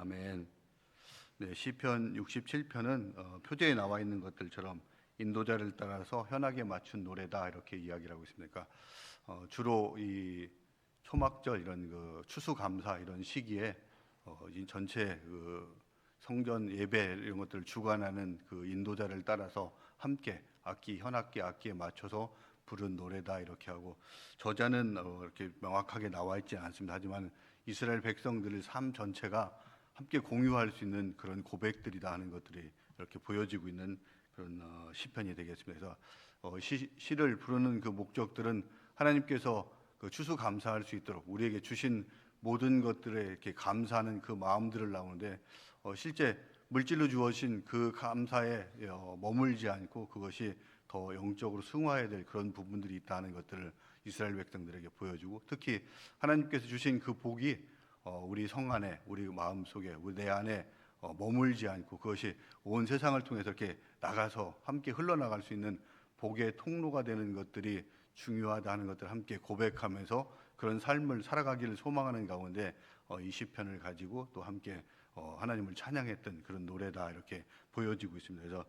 아멘. 네, 시편 67편은 표제에 나와 있는 것들처럼 인도자를 따라서 현악에 맞춘 노래다 이렇게 이야기를 하고 있습니다. 그러니까 주로 이 초막절 이런 그 추수감사 이런 시기에 이 전체 그 성전 예배 이런 것들을 주관하는 그 인도자를 따라서 함께 악기 현악기 악기에 맞춰서 부른 노래다 이렇게 하고, 저자는 이렇게 명확하게 나와 있지 않습니다. 하지만 이스라엘 백성들의 삶 전체가 함께 공유할 수 있는 그런 고백들이다 하는 것들이 이렇게 보여지고 있는 그런 시편이 되겠습니다. 그래서 시를 부르는 그 목적들은 하나님께서 그 추수감사할 수 있도록 우리에게 주신 모든 것들에 이렇게 감사하는 그 마음들을 나오는데, 실제 물질로 주어진 그 감사에 머물지 않고 그것이 더 영적으로 승화해야 될 그런 부분들이 있다는 것들을 이스라엘 백성들에게 보여주고, 특히 하나님께서 주신 그 복이 우리 성 안에, 우리 마음 속에, 우리 내 안에 머물지 않고 그것이 온 세상을 통해서 이렇게 나가서 함께 흘러나갈 수 있는 복의 통로가 되는 것들이 중요하다는 것들을 함께 고백하면서 그런 삶을 살아가기를 소망하는 가운데 이 시편을 가지고 또 함께 하나님을 찬양했던 그런 노래다 이렇게 보여지고 있습니다. 그래서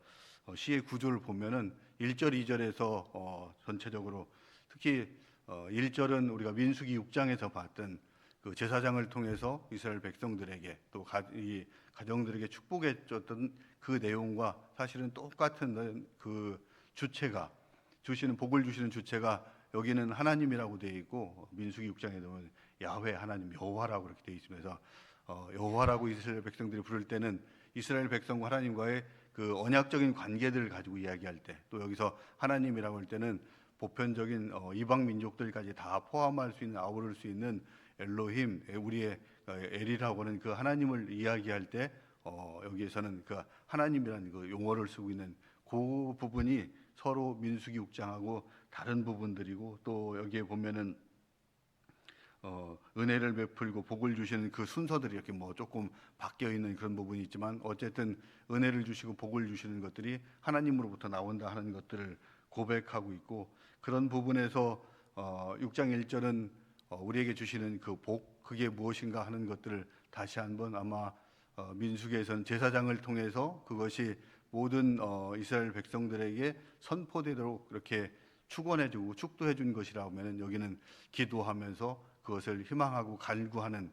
시의 구조를 보면은 1절, 2절에서 전체적으로, 특히 1절은 우리가 민수기 6장에서 봤던 그 제사장을 통해서 이스라엘 백성들에게 또 이 가정들에게 축복해 줬던 그 내용과 사실은 똑같은 그 주체가 주시는 복을 주시는 주체가 여기는 하나님이라고 되어 있고, 민수기 6장에 보면 야훼 하나님 여호와라고 그렇게 되어 있으면서 여호와라고 이스라엘 백성들이 부를 때는 이스라엘 백성과 하나님과의 그 언약적인 관계들을 가지고 이야기할 때, 또 여기서 하나님이라고 할 때는 보편적인 이방 민족들까지 다 포함할 수 있는, 아우를 수 있는 엘로힘, 우리의 엘이라고 하는 그 하나님을 이야기할 때 여기에서는 그 하나님이라는 그 용어를 쓰고 있는 그 부분이 서로 민수기 6장하고 다른 부분들이고, 또 여기에 보면은 은혜를 베풀고 복을 주시는 그 순서들이 이렇게 뭐 조금 바뀌어 있는 그런 부분이 있지만, 어쨌든 은혜를 주시고 복을 주시는 것들이 하나님으로부터 나온다 하는 것들을 고백하고 있고, 그런 부분에서 6장 1절은 우리에게 주시는 그 복, 그게 무엇인가 하는 것들을 다시 한번 아마 민수기에서는 제사장을 통해서 그것이 모든 이스라엘 백성들에게 선포되도록 그렇게 축원해주고 축도해준 것이라고 하면, 여기는 기도하면서 그것을 희망하고 간구하는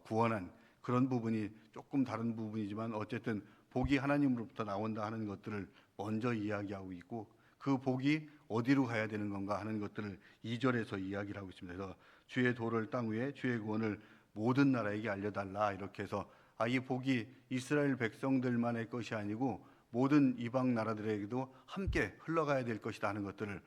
구원한 그런 부분이 조금 다른 부분이지만, 어쨌든 복이 하나님으로부터 나온다 하는 것들을 먼저 이야기하고 있고, 그 복이 어디로 가야 되는 건가 하는 것들을 2절에서 이야기를 하고 있습니다. 그래서 주의 도를 땅 위에 주의 구원을 모든 나라에게 알려달라 이렇게 해서, 이 복이 이스라엘 백성들만의 것이 아니고 모든 이방 나라들에게도 함께 흘러가야 될 것이다 하는 것들을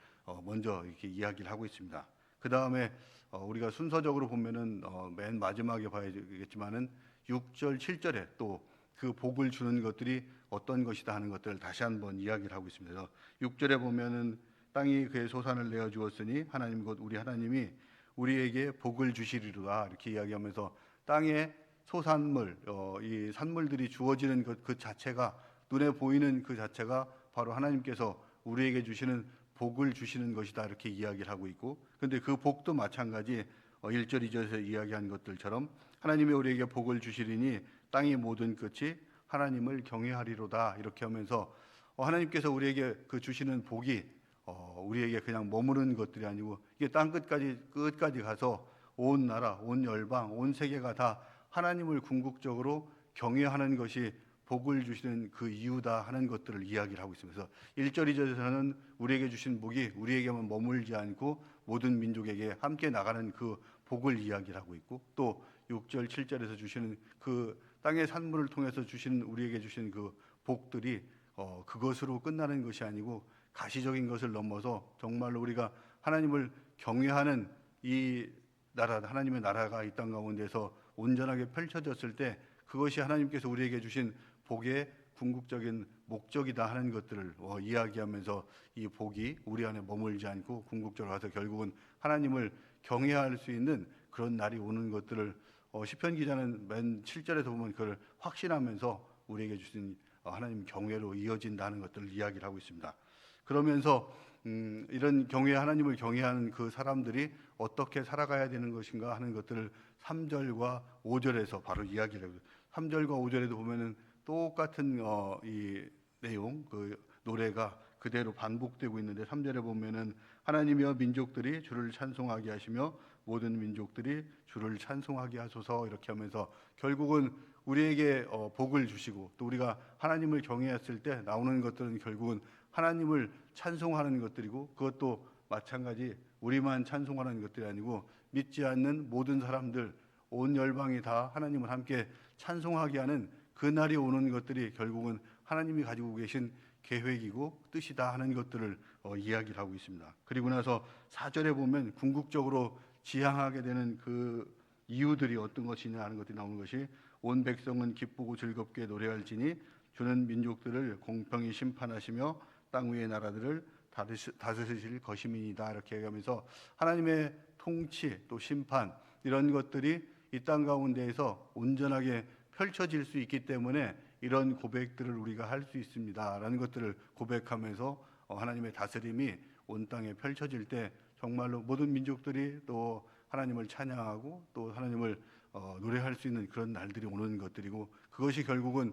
먼저 이렇게 이야기를 하고 있습니다. 그 다음에 우리가 순서적으로 보면은 맨 마지막에 봐야 되겠지만은 6절, 7절에 또 그 복을 주는 것들이 어떤 것이다 하는 것들을 다시 한번 이야기를 하고 있습니다. 그래서 6절에 보면은 땅이 그의 소산을 내어 주었으니 하나님 곧 우리 하나님이 우리에게 복을 주시리로다 이렇게 이야기하면서, 땅의 소산물, 이 산물들이 주어지는 그 자체가, 눈에 보이는 그 자체가 바로 하나님께서 우리에게 주시는 복을 주시는 것이다 이렇게 이야기를 하고 있고, 그런데 그 복도 마찬가지 1절, 2절에서 이야기한 것들처럼 하나님이 우리에게 복을 주시리니 땅의 모든 끝이 하나님을 경외하리로다 이렇게 하면서, 하나님께서 우리에게 그 주시는 복이 우리에게 그냥 머무르는 것들이 아니고, 이게 땅 끝까지 가서 온 나라, 온 열방, 온 세계가 다 하나님을 궁극적으로 경외하는 것이 복을 주시는 그 이유다 하는 것들을 이야기를 하고 있습니다. 그래서 1절, 2절에서는 우리에게 주신 복이 우리에게만 머물지 않고 모든 민족에게 함께 나가는 그 복을 이야기를 하고 있고, 또 6절, 7절에서 주시는 그 땅의 산물을 통해서 주시는 우리에게 주신 그 복들이 그것으로 끝나는 것이 아니고 가시적인 것을 넘어서 정말로 우리가 하나님을 경외하는 이 나라, 하나님의 나라가 이 땅 가운데서 온전하게 펼쳐졌을 때 그것이 하나님께서 우리에게 주신 복의 궁극적인 목적이다 하는 것들을 이야기하면서, 이 복이 우리 안에 머물지 않고 궁극적으로 가서 결국은 하나님을 경외할 수 있는 그런 날이 오는 것들을 시편 기자는 맨 7절에서 보면 그걸 확신하면서 우리에게 주신 하나님 경외로 이어진다는 것들을 이야기를 하고 있습니다. 그러면서 이런 하나님을 경외하는 그 사람들이 어떻게 살아가야 되는 것인가 하는 것들을 3절과 5절에서 바로 이야기를 해요. 3절과 5절에도 보면은 똑같은 이 내용, 그 노래가 그대로 반복되고 있는데 3절에 보면은 하나님이여 민족들이 주를 찬송하게 하시며 모든 민족들이 주를 찬송하게 하소서 이렇게 하면서 결국은 우리에게 복을 주시고 또 우리가 하나님을 경외했을 때 나오는 것들은 결국은 하나님을 찬송하는 것들이고 그것도 마찬가지 우리만 찬송하는 것들이 아니고 믿지 않는 모든 사람들 온 열방이 다 하나님을 함께 찬송하게 하는 그 날이 오는 것들이 결국은 하나님이 가지고 계신 계획이고 뜻이다 하는 것들을 이야기를 하고 있습니다. 그리고 나서 4절에 보면 궁극적으로 지향하게 되는 그 이유들이 어떤 것이냐 하는 것들이 나오는 것이 온 백성은 기쁘고 즐겁게 노래할지니 주는 민족들을 공평히 심판하시며 땅 위의 나라들을 다스리실 것임이니이다 이렇게 얘기하면서 하나님의 통치 또 심판 이런 것들이 이 땅 가운데에서 온전하게 펼쳐질 수 있기 때문에 이런 고백들을 우리가 할 수 있습니다라는 것들을 고백하면서 하나님의 다스림이 온 땅에 펼쳐질 때 정말로 모든 민족들이 또 하나님을 찬양하고 또 하나님을 노래할 수 있는 그런 날들이 오는 것들이고 그것이 결국은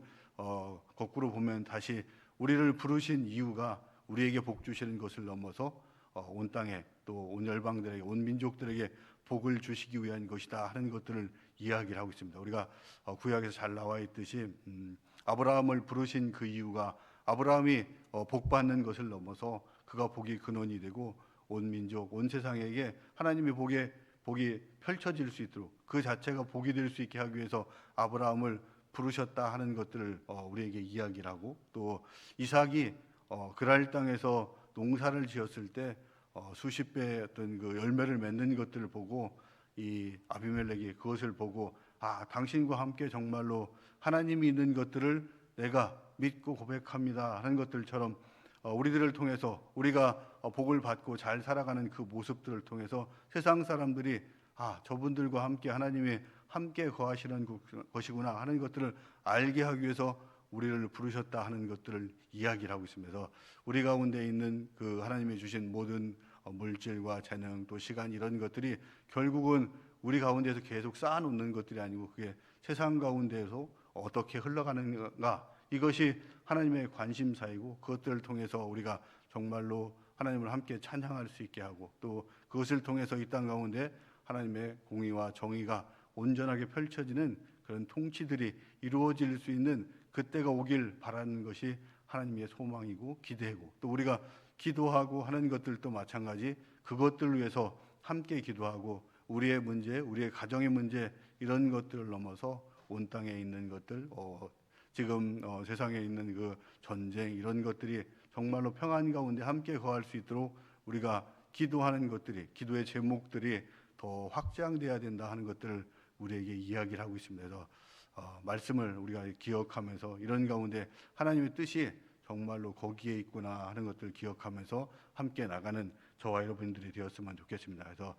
거꾸로 보면 다시 우리를 부르신 이유가 우리에게 복 주시는 것을 넘어서 온 땅에 또 온 열방들에게 온 민족들에게 복을 주시기 위한 것이다 하는 것들을 이야기를 하고 있습니다. 우리가 구약에서 잘 나와 있듯이 아브라함을 부르신 그 이유가 아브라함이 복 받는 것을 넘어서 그가 복의 근원이 되고 온 민족 온 세상에게 하나님의 복이 펼쳐질 수 있도록 그 자체가 복이 될 수 있게 하기 위해서 아브라함을 부르셨다 하는 것들을 우리에게 이야기를 하고 또 이삭이 그랄 땅에서 농사를 지었을 때 수십 배의 어떤 그 열매를 맺는 것들을 보고 이 아비멜렉이 그것을 보고 당신과 함께 정말로 하나님이 있는 것들을 내가 믿고 고백합니다 하는 것들처럼 우리들을 통해서 우리가 복을 받고 잘 살아가는 그 모습들을 통해서 세상 사람들이 저분들과 함께 하나님이 함께 거하시는 것이구나 하는 것들을 알게 하기 위해서 우리를 부르셨다 하는 것들을 이야기를 하고 있습니다. 우리 가운데 있는 그 하나님이 주신 모든 물질과 재능 또 시간 이런 것들이 결국은 우리 가운데서 계속 쌓아놓는 것들이 아니고 그게 세상 가운데에서 어떻게 흘러가는가 이것이 하나님의 관심사이고 그것들을 통해서 우리가 정말로 하나님을 함께 찬양할 수 있게 하고 또 그것을 통해서 이 땅 가운데 하나님의 공의와 정의가 온전하게 펼쳐지는 그런 통치들이 이루어질 수 있는 그때가 오길 바라는 것이 하나님의 소망이고 기대고 또 우리가 기도하고 하는 것들도 마찬가지 그것들을 위해서 함께 기도하고 우리의 문제, 우리의 가정의 문제 이런 것들을 넘어서 온 땅에 있는 것들 지금 세상에 있는 그 전쟁 이런 것들이 정말로 평안 가운데 함께 거할 수 있도록 우리가 기도하는 것들이 기도의 제목들이 더 확장돼야 된다 하는 것들을 우리에게 이야기를 하고 있습니다. 그래서 말씀을 우리가 기억하면서 이런 가운데 하나님의 뜻이 정말로 거기에 있구나 하는 것들을 기억하면서 함께 나가는 저와 여러분들이 되었으면 좋겠습니다. 그래서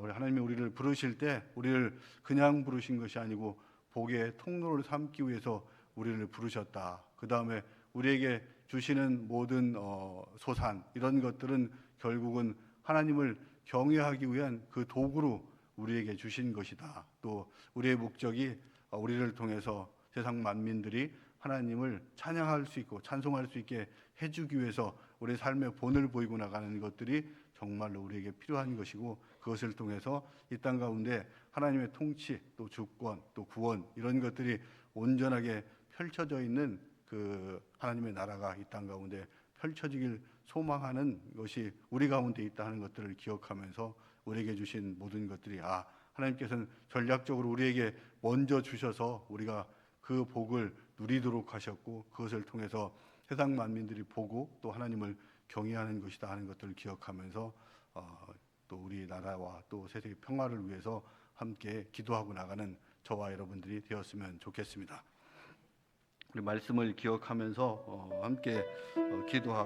우리 하나님이 우리를 부르실 때 우리를 그냥 부르신 것이 아니고 복의 통로를 삼기 위해서 우리를 부르셨다. 그 다음에 우리에게 주시는 모든 소산 이런 것들은 결국은 하나님을 경외하기 위한 그 도구로 우리에게 주신 것이다. 또 우리의 목적이 우리를 통해서 세상 만민들이 하나님을 찬양할 수 있고 찬송할 수 있게 해주기 위해서 우리의 삶의 본을 보이고 나가는 것들이 정말로 우리에게 필요한 것이고 그것을 통해서 이 땅 가운데 하나님의 통치 또 주권 또 구원 이런 것들이 온전하게 펼쳐져 있는 그 하나님의 나라가 이 땅 가운데 펼쳐지길 소망하는 것이 우리 가운데 있다 하는 것들을 기억하면서 우리에게 주신 모든 것들이 하나님께서는 전략적으로 우리에게 먼저 주셔서 우리가 그 복을 누리도록 하셨고 그것을 통해서 세상 만민들이 보고 또 하나님을 경외하는 것이다 하는 것들을 기억하면서 또 우리 나라와 또 세상의 평화를 위해서 함께 기도하고 나가는 저와 여러분들이 되었으면 좋겠습니다. 우리 말씀을 기억하면서 함께 기도하고